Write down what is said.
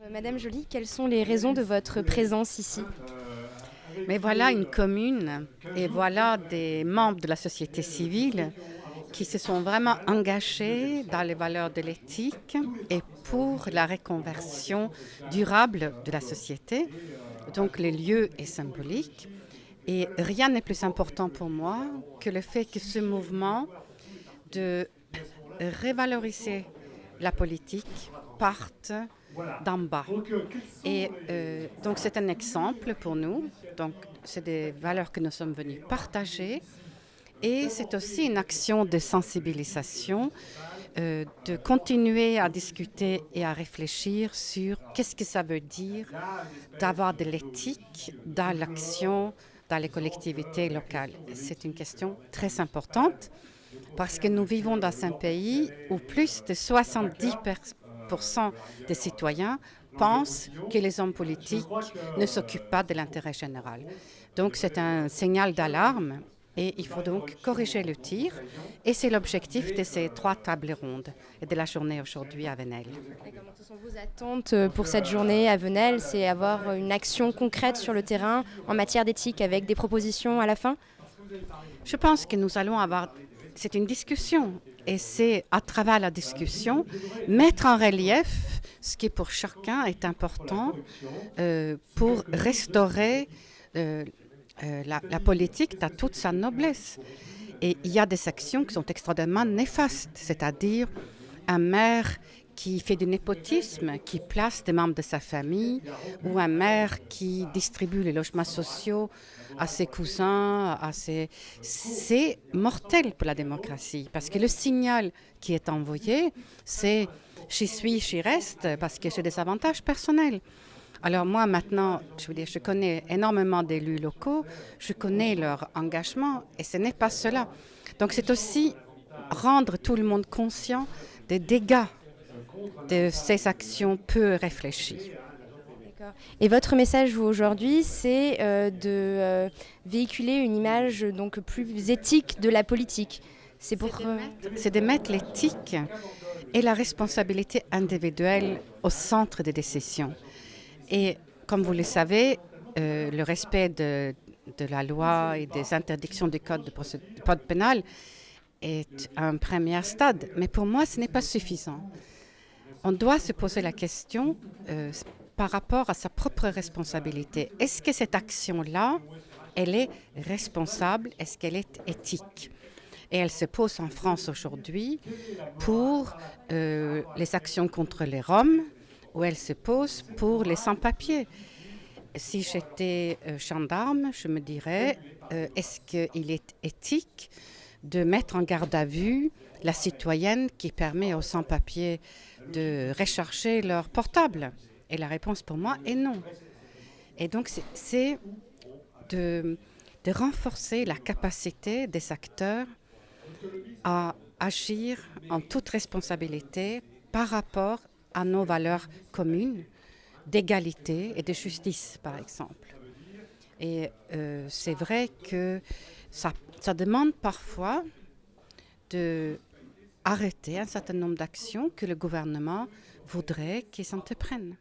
Madame Joly, quelles sont les raisons de votre présence ici? Mais voilà une commune et voilà des membres de la société civile qui se sont vraiment engagés dans les valeurs de l'éthique et pour la reconversion durable de la société. Donc le lieu est symbolique et rien n'est plus important pour moi que le fait que ce mouvement de revaloriser la politique parte d'en bas. Et donc c'est un exemple pour nous. Donc c'est des valeurs que nous sommes venus partager. Et c'est aussi une action de sensibilisation, de continuer à discuter et à réfléchir sur qu'est-ce que ça veut dire d'avoir de l'éthique dans l'action dans les collectivités locales. C'est une question très importante parce que nous vivons dans un pays où plus de 70% des citoyens pensent que les hommes politiques ne s'occupent pas de l'intérêt général. Donc c'est un signal d'alarme et il faut donc corriger le tir. Et c'est l'objectif de ces 3 tables rondes et de la journée aujourd'hui à Venelle. Comment sont vos attentes pour cette journée à Venelle? C'est avoir une action concrète sur le terrain en matière d'éthique avec des propositions à la fin? Je pense que nous allons avoir, c'est une discussion et c'est à travers la discussion mettre en relief ce qui pour chacun est important pour restaurer la politique dans toute sa noblesse. Et il y a des actions qui sont extrêmement néfastes, c'est-à-dire un maire qui fait du népotisme, qui place des membres de sa famille, ou un maire qui distribue les logements sociaux à ses cousins, c'est mortel pour la démocratie, parce que le signal qui est envoyé, c'est « j'y suis, j'y reste », parce que j'ai des avantages personnels. Alors moi maintenant, je connais énormément d'élus locaux, je connais leur engagement, et ce n'est pas cela. Donc c'est aussi rendre tout le monde conscient des dégâts de ces actions peu réfléchies. D'accord. Et votre message, vous, aujourd'hui, c'est de véhiculer une image donc plus éthique de la politique. C'est pour... C'est de mettre l'éthique et la responsabilité individuelle au centre des décisions. Et comme vous le savez, le respect de la loi et des interdictions du code pénal est un premier stade. Mais pour moi, ce n'est pas suffisant. On doit se poser la question par rapport à sa propre responsabilité. Est-ce que cette action-là, elle est responsable? Est-ce qu'elle est éthique? Et elle se pose en France aujourd'hui pour les actions contre les Roms, où elle se pose pour les sans-papiers. Si j'étais gendarme, je me dirais, est-ce qu'il est éthique de mettre en garde à vue la citoyenne qui permet aux sans-papiers de recharger leur portable? Et la réponse pour moi est non. Et donc c'est de renforcer la capacité des acteurs à agir en toute responsabilité par rapport à nos valeurs communes d'égalité et de justice, par exemple. Et c'est vrai que ça demande parfois d'arrêter un certain nombre d'actions que le gouvernement voudrait qu'ils s'entreprennent.